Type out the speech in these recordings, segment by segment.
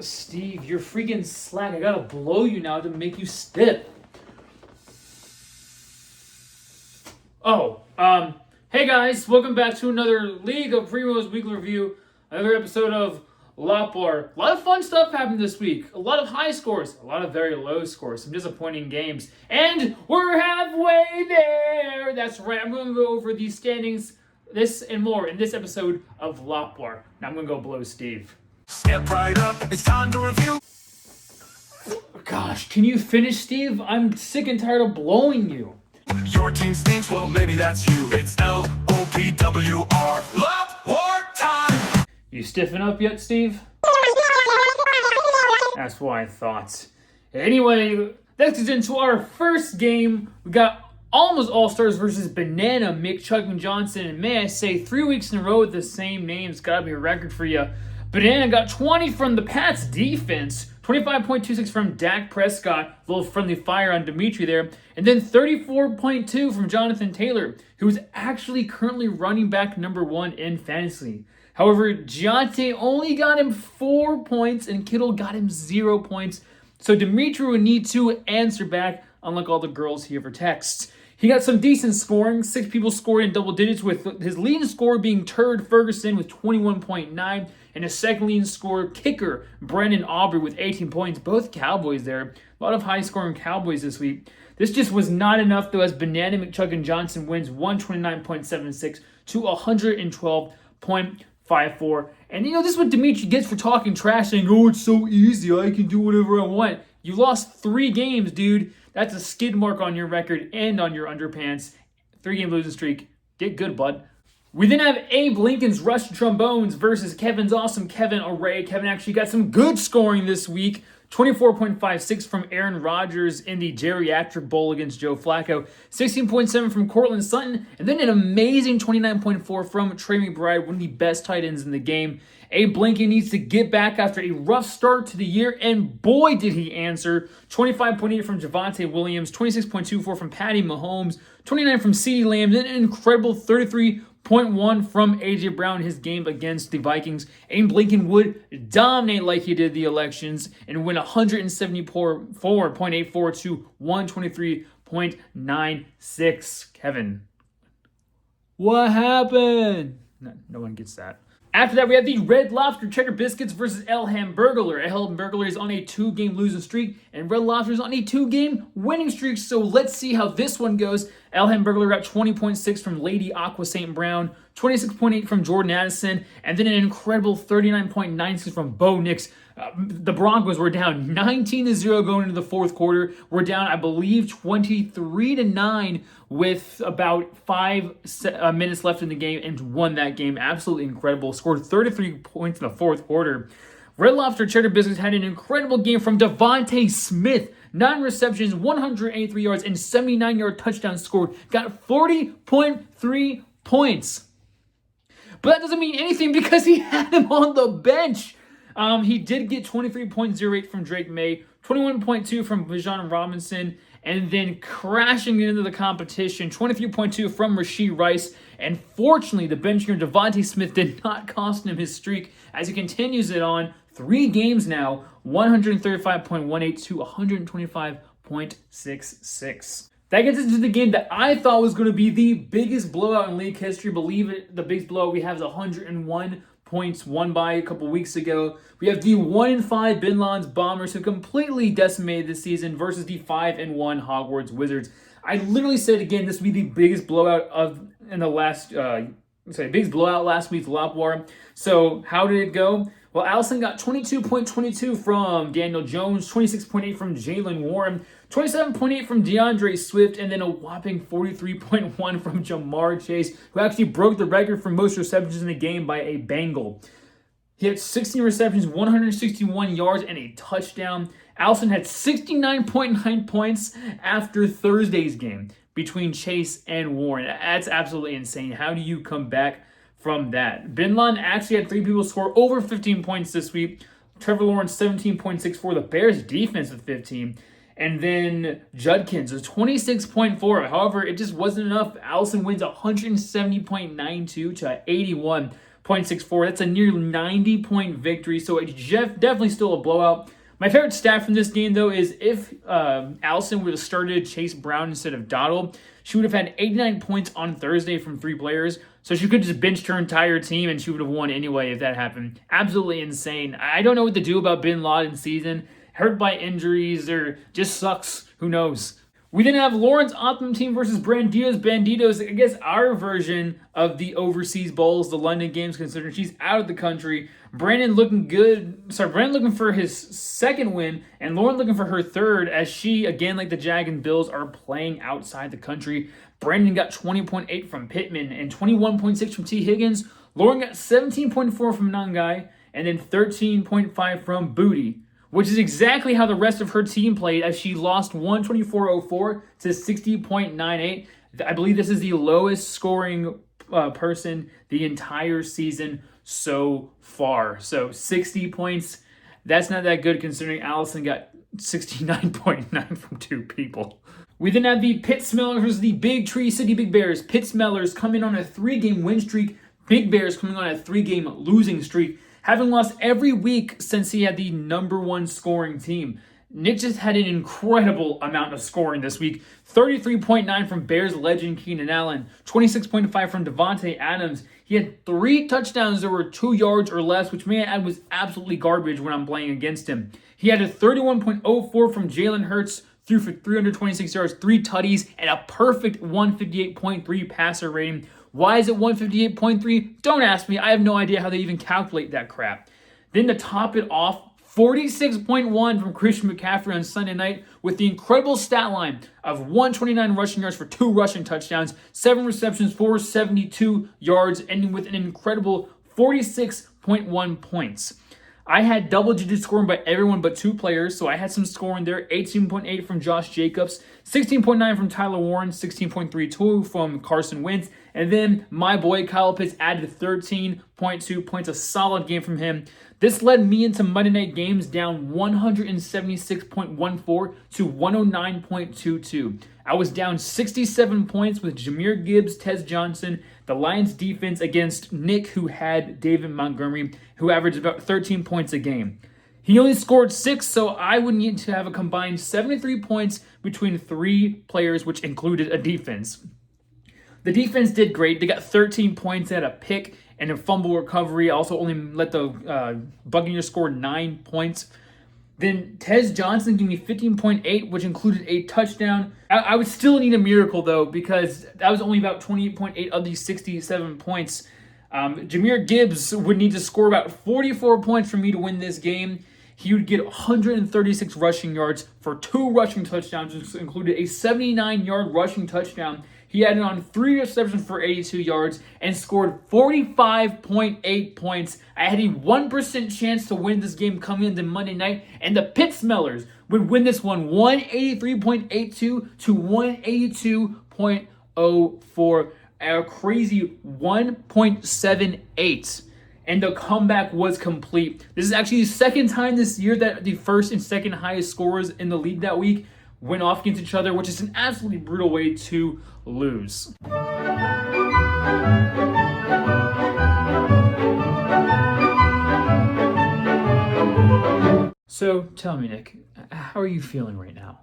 Steve, you're freaking slack. I gotta blow you now to make you stiff. Hey guys, welcome back to another League of Primos weekly review. Another episode of Lopbar. A lot of fun stuff happened this week. A lot of high scores, a lot of very low scores, some disappointing games. And we're halfway there! That's right, I'm going to go over the standings, this and more, in this episode of Lopbar. Now I'm going to go blow Steve. Step right up, it's time to review. Gosh, can you finish, Steve? I'm sick and tired of blowing you. Your team stinks, well maybe that's you. It's L-O-P-W-R. Lopbar time! You stiffen up yet, Steve? That's what I thought. Anyway, that gets into our first game. We got almost all-stars versus Banana, McChuck and Johnson. And may I say, 3 weeks in a row with the same names. Gotta be a record for you. Banana got 20 from the Pats defense, 25.26 from Dak Prescott, a little friendly fire on Dimitri there, and then 34.2 from Jonathan Taylor, who is actually currently running back number 1 in fantasy. However, Giante only got him 4 points, and Kittle got him 0 points, so Dimitri would need to answer back, unlike all the girls he ever texts. He got some decent scoring. 6 people scored in double digits, with his leading scorer being Turd Ferguson with 21.9, and his second leading scorer, kicker, Brendan Aubrey with 18 points. Both Cowboys there. A lot of high-scoring Cowboys this week. This just was not enough, though, as Banana, McChuck, and Johnson wins 129.76 to 112.54. And, this is what Dimitri gets for talking trash, saying, oh, it's so easy, I can do whatever I want. You lost 3 games, dude. That's a skid mark on your record and on your underpants. 3-game losing streak. Get good, bud. We then have Abe Lincoln's Rusty Trombones versus Kevin's awesome Kevin Array. Kevin actually got some good scoring this week. 24.56 from Aaron Rodgers in the Geriatric Bowl against Joe Flacco. 16.7 from Cortland Sutton. And then an amazing 29.4 from Trey McBride, one of the best tight ends in the game. Abe Lincoln needs to get back after a rough start to the year, and boy did he answer. 25.8 from Javonte Williams, 26.24 from Patty Mahomes, 29 from CeeDee Lamb, and an incredible 33.1 from A.J. Brown in his game against the Vikings. Abe Lincoln would dominate like he did the elections and win 174.84 to 123.96. Kevin, what happened? No one gets that. After that, we have the Red Lobster Cheddar Biscuits versus El Hamburglar. El Hamburglar is on a 2-game losing streak, and Red Lobster is on a 2-game winning streak. So let's see how this one goes. El Hamburglar got 20.6 from Lady Aqua St. Brown, 26.8 from Jordan Addison, and then an incredible 39.96 from Bo Nix. The Broncos were down 19-0 going into the fourth quarter. We're down, I believe, 23-9 with about 5 minutes left in the game and won that game. Absolutely incredible. Scored 33 points in the fourth quarter. Red Lobster Cheddar Biscuits had an incredible game from Devontae Smith. 9 receptions, 183 yards, and 79-yard touchdown scored. Got 40.3 points. But that doesn't mean anything because he had him on the bench. He did get 23.08 from Drake May, 21.2 from Bijan Robinson, and then crashing into the competition, 23.2 from Rashee Rice. And fortunately, the benching of Devontae Smith did not cost him his streak as he continues it on 3 games now, 135.18 to 125.66. That gets into the game that I thought was going to be the biggest blowout in league history. Believe it, the biggest blowout we have is 101 points won by a couple weeks ago. We have the 1-5 Bin Laden's Bombers who completely decimated this season versus the 5-1 Hogwarts Wizards. I literally said again this would be the biggest blowout biggest blowout last week's Lopbar. So how did it go? Well, Allison got 22.22 from Daniel Jones, 26.8 from Jalen Warren, 27.8 from DeAndre Swift, and then a whopping 43.1 from Jamar Chase, who actually broke the record for most receptions in the game by a Bengal. He had 16 receptions, 161 yards, and a touchdown. Allison had 69.9 points after Thursday's game between Chase and Warren. That's absolutely insane. How do you come back from that? Bin Laden actually had 3 people score over 15 points this week. Trevor Lawrence, 17.64. The Bears defense with 15. And then Judkins was 26.4. However, it just wasn't enough. Allison wins 170.92 to 81. 0.64. That's a near 90-point victory, so it's definitely still a blowout. My favorite stat from this game, though, is if Allison would have started Chase Brown instead of Dottle, she would have had 89 points on Thursday from 3 players. So she could just bench her entire team and she would have won anyway if that happened. Absolutely insane. I don't know what to do about Bin Laden's season. Hurt by injuries or just sucks. Who knows? We then have Lauren's Optimum Team versus Brandito's Banditos. I guess our version of the overseas bowls, the London games, considering she's out of the country. Brandon looking for his second win, and Lauren looking for her third, as she, again, like the Jag and Bills, are playing outside the country. Brandon got 20.8 from Pittman and 21.6 from T. Higgins. Lauren got 17.4 from Nangai and then 13.5 from Booty, which is exactly how the rest of her team played, as she lost 124.04 to 60.98. I believe this is the lowest scoring person the entire season so far. So 60 points, that's not that good considering Allison got 69.9 from 2 people. We then have the Pitt Smellers versus the Big Tree City Big Bears. Pitt Smellers coming on a 3-game win streak. Big Bears coming on a 3-game losing streak, having lost every week since he had the #1 scoring team. Nick just had an incredible amount of scoring this week. 33.9 from Bears legend Keenan Allen. 26.5 from Devontae Adams. He had 3 touchdowns that were 2 yards or less, which may I add was absolutely garbage when I'm playing against him. He had a 31.04 from Jalen Hurts, threw for 326 yards, 3 tutties, and a perfect 158.3 passer rating. Why is it 158.3? Don't ask me. I have no idea how they even calculate that crap. Then to top it off, 46.1 from Christian McCaffrey on Sunday night with the incredible stat line of 129 rushing yards for 2 rushing touchdowns, 7 receptions for 72 yards, ending with an incredible 46.1 points. I had double-digit scoring by everyone but 2 players, so I had some scoring there. 18.8 from Josh Jacobs, 16.9 from Tyler Warren, 16.32 from Carson Wentz, and then my boy Kyle Pitts added 13.2 points, a solid game from him. This led me into Monday Night Games down 176.14 to 109.22. I was down 67 points with Jahmyr Gibbs, Tez Johnson, the Lions defense against Nick, who had David Montgomery, who averaged about 13 points a game. He only scored 6, so I would need to have a combined 73 points between 3 players, which included a defense. The defense did great. They got 13 points at a pick and a fumble recovery. Also only let the Buccaneers score 9 points. Then Tez Johnson gave me 15.8, which included a touchdown. I would still need a miracle, though, because that was only about 28.8 of these 67 points. Jahmyr Gibbs would need to score about 44 points for me to win this game. He would get 136 rushing yards for 2 rushing touchdowns, which included a 79-yard rushing touchdown. He added on 3 receptions for 82 yards and scored 45.8 points. I had a 1% chance to win this game coming into Monday night, and the Pitt Smellers would win this one 183.82 to 182.04, a crazy 1.78. And the comeback was complete. This is actually the second time this year that the first and second highest scorers in the league that week went off against each other, which is an absolutely brutal way to lose. So tell me, Nick, how are you feeling right now?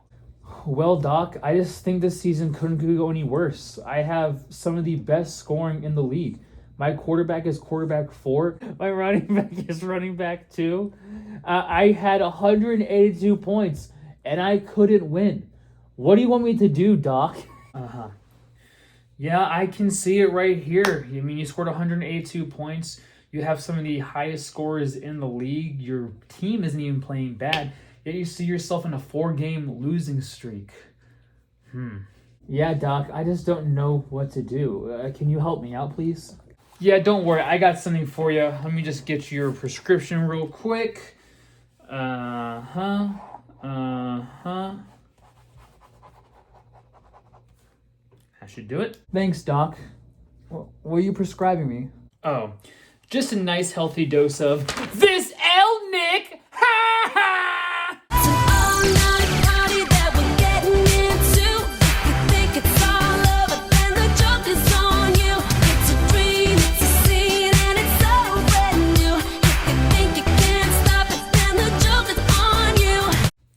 Well, Doc, I just think this season couldn't go any worse. I have some of the best scoring in the league. My quarterback is quarterback 4. My running back is running back 2. I had 182 points, and I couldn't win. What do you want me to do, Doc? Yeah, I can see it right here. I mean, you scored 182 points. You have some of the highest scorers in the league. Your team isn't even playing bad. Yet you see yourself in a 4-game losing streak. Yeah, Doc, I just don't know what to do. Can you help me out, please? Yeah, don't worry. I got something for you. Let me just get your prescription real quick. That should do it. Thanks, Doc. What are you prescribing me? Oh, just a nice healthy dose of this L, Nick! Ha ha!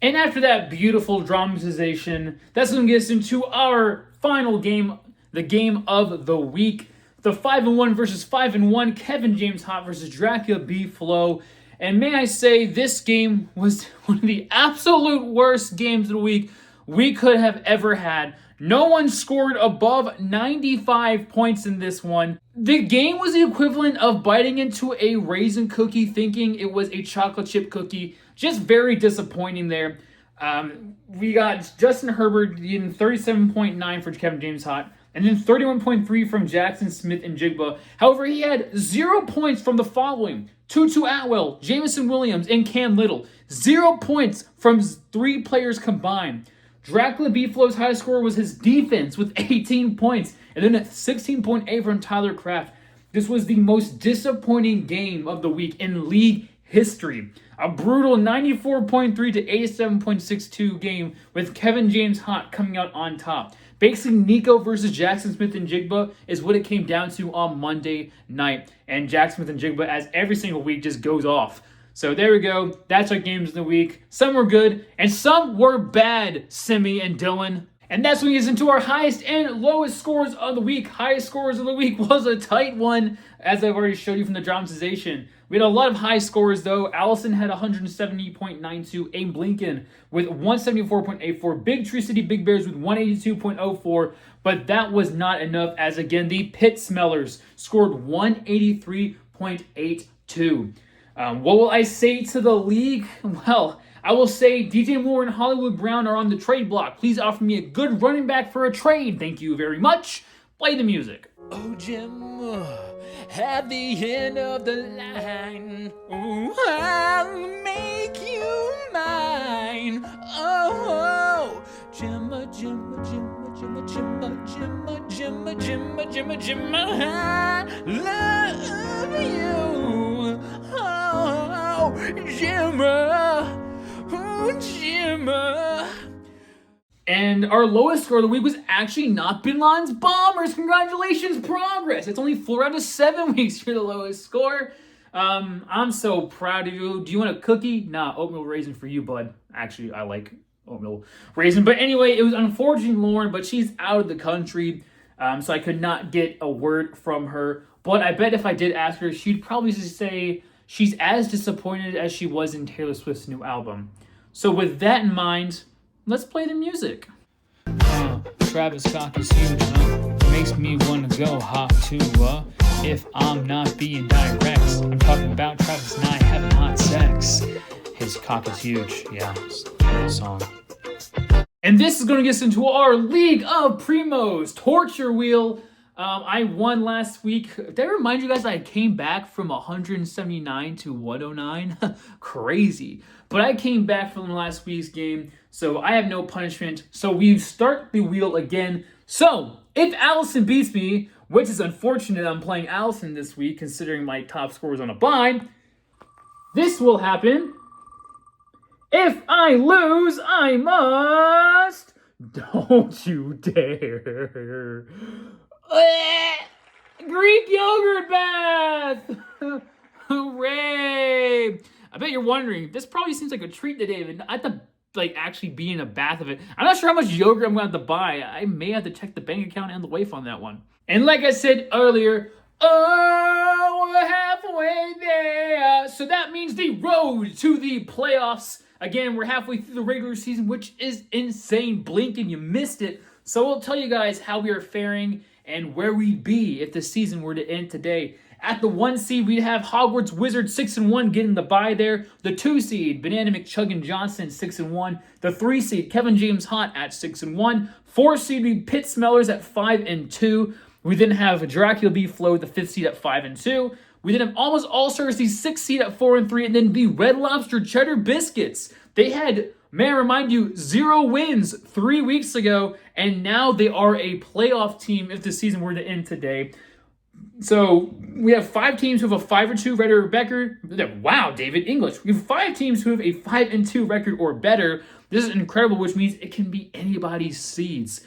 And after that beautiful dramatization, that's going to get us into our final game, the game of the week. The 5-1 versus 5-1, Kevin James Hot versus Dracula B Flow. And may I say, this game was one of the absolute worst games of the week we could have ever had. No one scored above 95 points in this one. The game was the equivalent of biting into a raisin cookie thinking it was a chocolate chip cookie. Just very disappointing there. We got Justin Herbert getting 37.9 for Kevin James Hot, and then 31.3 from Jackson Smith and Jigba. However, he had 0 points from the following: Tutu Atwell, Jamison Williams, and Cam Little. 0 points from 3 players combined. Dracula B-Flow's high score was his defense with 18 points, and then at 16.8 from Tyler Kraft. This was the most disappointing game of the week in league history. A brutal 94.3 to 87.62 game with Kevin James Hot coming out on top. Basically, Nico versus Jackson Smith and Jigba is what it came down to on Monday night. And Jackson Smith and Jigba, as every single week, just goes off. So there we go. That's our games of the week. Some were good, and some were bad, Simi and Dylan. And that's when we get into our highest and lowest scores of the week. Highest scores of the week was a tight one, as I've already showed you from the dramatization. We had a lot of high scores, though. Allison had 170.92. Abe Blinken with 174.84. Big Tree City Big Bears with 182.04. But that was not enough, as again, the Pit Smellers scored 183.82. What will I say to the league? Well, I will say DJ Moore and Hollywood Brown are on the trade block. Please offer me a good running back for a trade. Thank you very much. Play the music. Oh, Jim, at the end of the line, oh, I'll make you mine. Oh, Jimma, Jimma, Jimma, Jimma, Jimma, Jimma, Jimma, Jimma, Jimma, Jimma, I love you. Oh, Jimma, oh, Jimma. And our lowest score of the week was actually not Bin Laden's Bombers. Congratulations, progress. It's only 4 out of 7 weeks for the lowest score. I'm so proud of you. Do you want a cookie? Nah, oatmeal raisin for you, bud. Actually, I like oatmeal raisin. But anyway, it was unfortunate, Lauren, but she's out of the country, so I could not get a word from her. But I bet if I did ask her, she'd probably just say she's as disappointed as she was in Taylor Swift's new album. So with that in mind, let's play the music. Travis Scott is huge, makes me wanna go hot too, if I'm not being direct. I'm talking about Travis and I having hot sex. His cock is huge, yeah, song. And this is going to get us into our League of Primos Torture Wheel. I won last week. Did I remind you guys I came back from 179 to 109? Crazy. But I came back from last week's game, so I have no punishment. So we start the wheel again. So if Allison beats me, which is unfortunate, I'm playing Allison this week considering my top score is on a bye, this will happen. If I lose, I must. Don't you dare. Greek yogurt bath! Hooray! I bet you're wondering, this probably seems like a treat to David. I have to actually be in a bath of it. I'm not sure how much yogurt I'm going to have to buy. I may have to check the bank account and the waif on that one. And like I said earlier, oh, we're halfway there. So that means the road to the playoffs. Again, we're halfway through the regular season, which is insane. Blink and you missed it. So we'll tell you guys how we are faring and where we'd be if the season were to end today. At the 1 seed, we'd have Hogwarts Wizards 6-1 getting the bye there. The 2 seed, Banana McChuggin Johnson 6-1. The 3 seed, Kevin James Hot at 6-1. 4 seed, we Pit Smellers at 5-2. We then have Dracula B Flow, the 5th seed at 5-2. We then have Almost All-Stars, the 6th seed at 4-3. And then the Red Lobster Cheddar Biscuits. They had, may I remind you, 0 wins 3 weeks ago. And now they are a playoff team if the season were to end today. So we have 5 teams who have a 5-2 record. Wow, David English. We have 5 teams who have a 5-2 record or better. This is incredible, which means it can be anybody's seeds.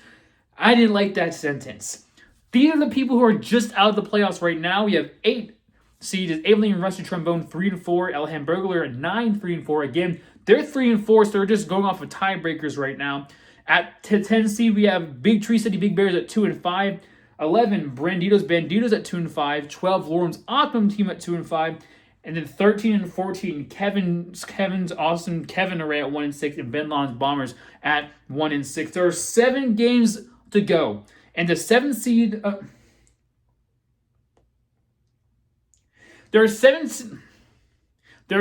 I didn't like that sentence. These are the people who are just out of the playoffs right now. We have 8 seeds: Abilene and Rusty Trombone 3-4, El Hamburglar 9-3-4. Again, They're 3 and 4, so they're just going off of tiebreakers right now. At 10 seed, we have Big Tree City Big Bears at 2 and 5. 11, Banditos at 2 and 5. 12, Lawrence Optimum Team at 2 and 5. And then 13 and 14, Kevin's Awesome Kevin Array at 1 and 6, and Ben Lon's Bombers at 1 and 6. There are 7 games to go. And the 7th seed... There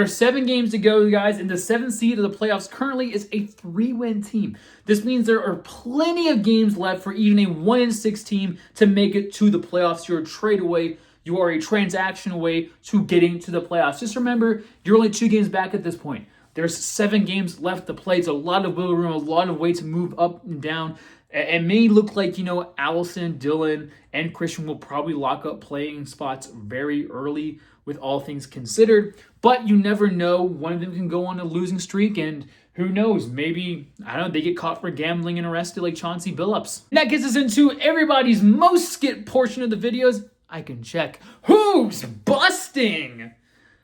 are 7 games to go, guys, and the 7th seed of the playoffs currently is a 3-win team. This means there are plenty of games left for even a 1 and 6 team to make it to the playoffs. You're a trade away. You are a transaction away to getting to the playoffs. Just remember, you're only 2 games back at this point. There's 7 games left to play. It's a lot of wiggle room, a lot of way to move up and down. It may look like, Allison, Dylan, and Christian will probably lock up playing spots very early with all things considered. But you never know. One of them can go on a losing streak, and who knows? Maybe, they get caught for gambling and arrested like Chauncey Billups. And that gets us into everybody's most skipped portion of the videos. I can check. Who's busting?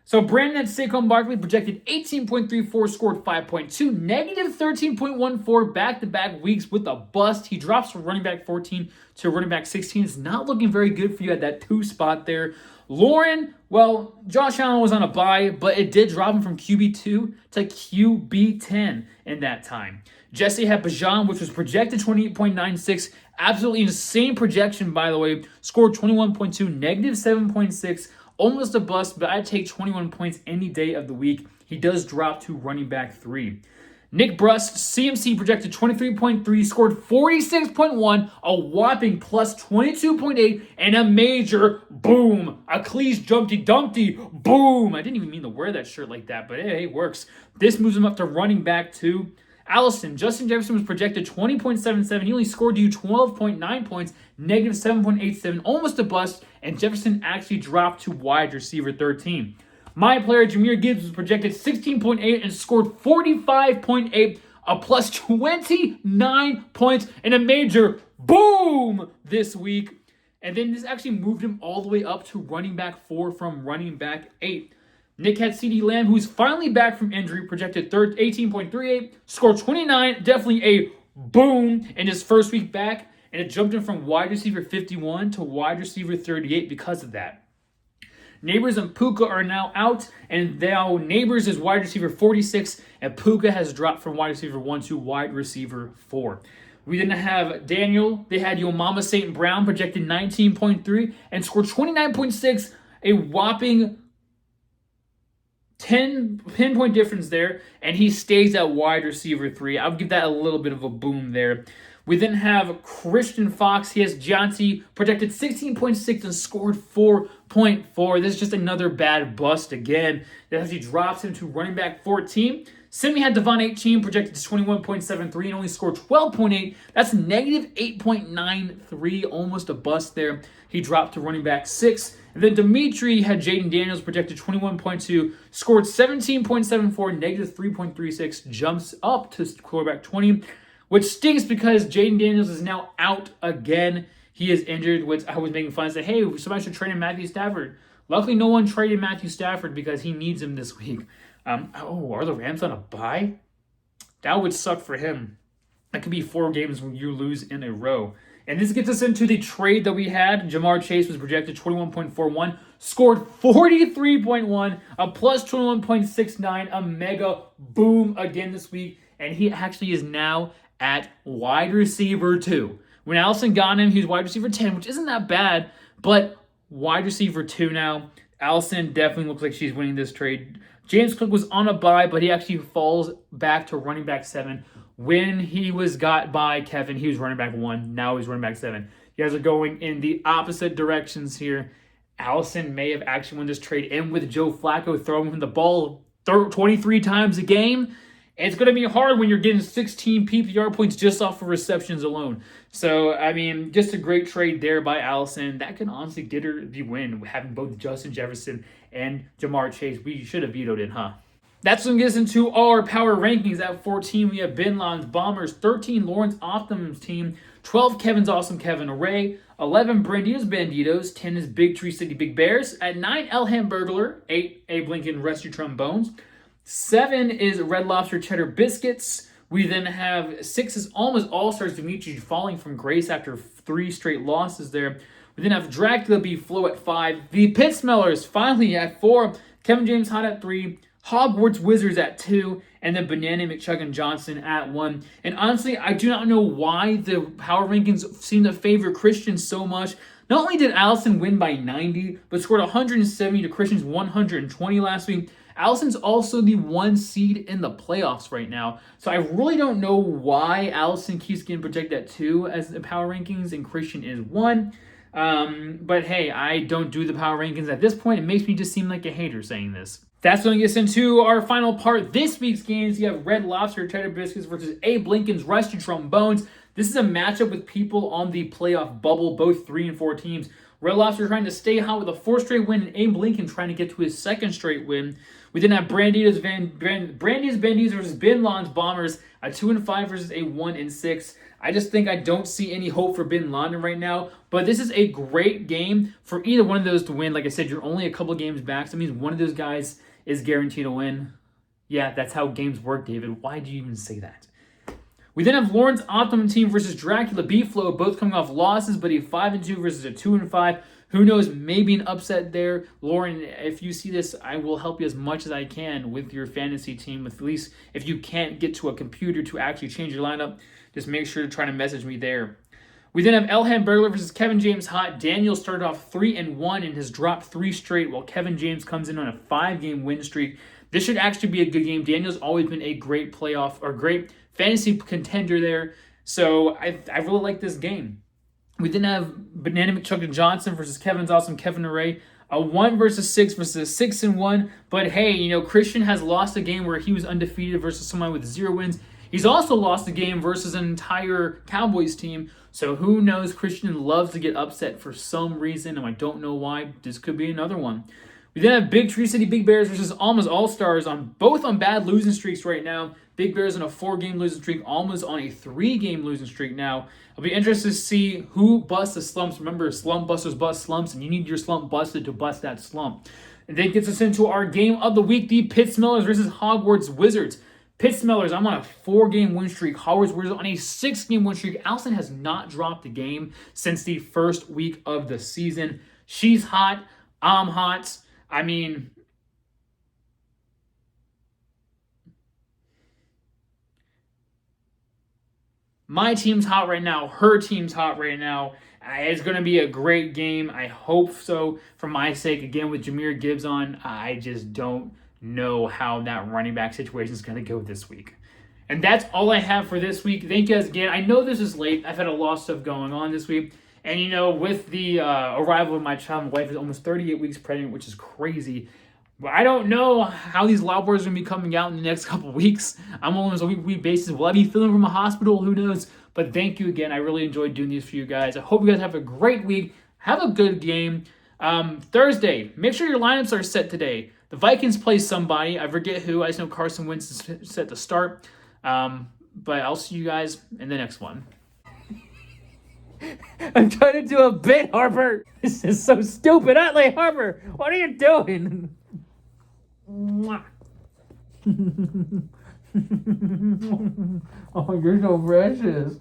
So Brandon at Saquon Barkley projected 18.34, scored 5.2, negative 13.14 back-to-back weeks with a bust. He drops from running back 14 to running back 16. It's not looking very good for you at that 2 spot there. Lauren, well, Josh Allen was on a bye, but it did drop him from QB2 to QB10 in that time. Jesse had Bajan, which was projected 28.96. Absolutely insane projection, by the way. Scored 21.2, negative 7.6. Almost a bust, but I'd take 21 points any day of the week. He does drop to running back 3. Nick Brust, CMC projected 23.3, scored 46.1, a whopping plus 22.8, and a major boom. Achilles Jumpty Dumpty, boom. I didn't even mean to wear that shirt like that, but hey, it works. This moves him up to running back 2. Allison, Justin Jefferson was projected 20.77. He only scored you 12.9 points, negative 7.87, almost a bust, and Jefferson actually dropped to wide receiver 13. My player, Jahmyr Gibbs, was projected 16.8 and scored 45.8, a plus 29 points, and a major boom this week. And then this actually moved him all the way up to running back 4 from running back 8. Nick had CeeDee Lamb, who's finally back from injury, projected 18.38, scored 29, definitely a boom in his first week back, and it jumped him from wide receiver 51 to wide receiver 38 because of that. Neighbors and Puka are now out, and now Neighbors is wide receiver 46, and Puka has dropped from wide receiver 1 to wide receiver 4. We didn't have Daniel. They had Yo Mama St. Brown, projected 19.3, and scored 29.6, a whopping 10 pinpoint difference there, and he stays at wide receiver 3. I'll give that a little bit of a boom there. We then have Christian Fox. He has Johnsey, projected 16.6 and scored 4.4. This is just another bad bust again. That actually drops him to running back 14. Simi had Devon 18, projected to 21.73 and only scored 12.8. That's negative 8.93, almost a bust there. He dropped to running back 6. And then Dimitri had Jaden Daniels, projected 21.2, scored 17.74, negative 3.36, jumps up to quarterback 20. Which stinks because Jaden Daniels is now out again. He is injured, which I was making fun of. Say, hey, somebody should trade in Matthew Stafford. Luckily, no one traded Matthew Stafford because he needs him this week. Are the Rams on a bye? That would suck for him. That could be 4 games when you lose in a row. And this gets us into the trade that we had. Jamar Chase was projected 21.41, scored 43.1, a plus 21.69, a mega boom again this week. And he actually is now at wide receiver 2. When Allison got him, he was wide receiver 10, which isn't that bad, but wide receiver 2 now. Allison definitely looks like she's winning this trade. James Cook was on a bye, but he actually falls back to running back 7. When he was got by Kevin, he was running back 1. Now he's running back 7. You guys are going in the opposite directions here. Allison may have actually won this trade, and with Joe Flacco throwing him the ball 23 times a game, it's going to be hard when you're getting 16 PPR points just off of receptions alone. So, just a great trade there by Allison. That can honestly get her the win, having both Justin Jefferson and Jamar Chase. We should have vetoed it, huh? That's what gets into our power rankings. At 14, we have Ben Lon's Bombers. 13, Lawrence Optimum's team. 12, Kevin's Awesome Kevin Array. 11, Branditos Banditos. 10 is Big Tree City Big Bears. At 9, El Hamburglar. 8, Abe Lincoln Rest Your Trombones. 7 is Red Lobster Cheddar Biscuits. We then have 6 is Almost All-Stars Dimitri falling from grace after 3 straight losses there. We then have Dracula Beef Flow at 5. The Pit Smellers finally at 4. Kevin James Hot at 3. Hogwarts Wizards at 2. And then Banana McChuggin Johnson at 1. And honestly, I do not know why the power rankings seem to favor Christian so much. Not only did Allison win by 90, but scored 170 to Christian's 120 last week. Allison's also the 1 seed in the playoffs right now. So I really don't know why Allison keeps getting projected at 2 as the power rankings and Christian is 1. But hey, I don't do the power rankings at this point. It makes me just seem like a hater saying this. That's going to get us into our final part. This week's games, you have Red Lobster Cheddar Biscuits versus Abe Lincoln's Rusty Trombones. This is a matchup with people on the playoff bubble, both 3 and 4 teams. Red Lobster trying to stay hot with a 4th straight win, and Abe Lincoln trying to get to his 2nd straight win. We then have Brandy's Bandies versus Bin Laden's Bombers, a 2-5 versus a 1-6. I just think I don't see any hope for Bin Laden right now, but this is a great game for either one of those to win. Like I said, you're only a couple games back, so that means one of those guys is guaranteed to win. Yeah, that's how games work, David. Why do you even say that? We then have Lauren's Optimum Team versus Dracula B-Flow, both coming off losses, but a 5-2 versus a 2-5. Who knows, maybe an upset there. Lauren, if you see this, I will help you as much as I can with your fantasy team. At least if you can't get to a computer to actually change your lineup, just make sure to try to message me there. We then have El Hamburglar versus Kevin James Hot. Daniel started off 3-1 and has dropped 3 straight, while Kevin James comes in on a 5-game win streak. This should actually be a good game. Daniel's always been a great playoff or great fantasy contender there. So I really like this game. We then have Banana McChuggin Johnson versus Kevin's Awesome Kevin Array. A 1 versus 6 versus a 6-1. But hey, Christian has lost a game where he was undefeated versus someone with 0 wins. He's also lost a game versus an entire Cowboys team. So who knows? Christian loves to get upset for some reason, and I don't know why. This could be another one. We then have Big Tree City Big Bears versus Alma's All-Stars both on bad losing streaks right now. Big Bears on a 4-game losing streak, Alma's on a 3-game losing streak now. I'll be interested to see who busts the slumps. Remember, slump busters bust slumps, and you need your slump busted to bust that slump. And then gets us into our game of the week, the Pit Smellers versus Hogwarts Wizards. Pit Smellers, I'm on a 4-game win streak. Hogwarts Wizards on a 6-game win streak. Allison has not dropped a game since the first week of the season. She's hot. I'm hot. I mean, my team's hot right now. Her team's hot right now. It's going to be a great game. I hope so for my sake. Again, with Jahmyr Gibbs on, I just don't know how that running back situation is going to go this week. And that's all I have for this week. Thank you guys again. I know this is late. I've had a lot of stuff going on this week. And, with the arrival of my child, my wife is almost 38 weeks pregnant, which is crazy. But I don't know how these Loud Boys are going to be coming out in the next couple of weeks. I'm only on a week basis. Will I be filming from a hospital? Who knows? But thank you again. I really enjoyed doing these for you guys. I hope you guys have a great week. Have a good game. Thursday, make sure your lineups are set today. The Vikings play somebody. I forget who. I just know Carson Wentz is set to start. But I'll see you guys in the next one. I'm trying to do a bit, Harper. This is so stupid. Utley, Harper, what are you doing? Oh, you're so precious.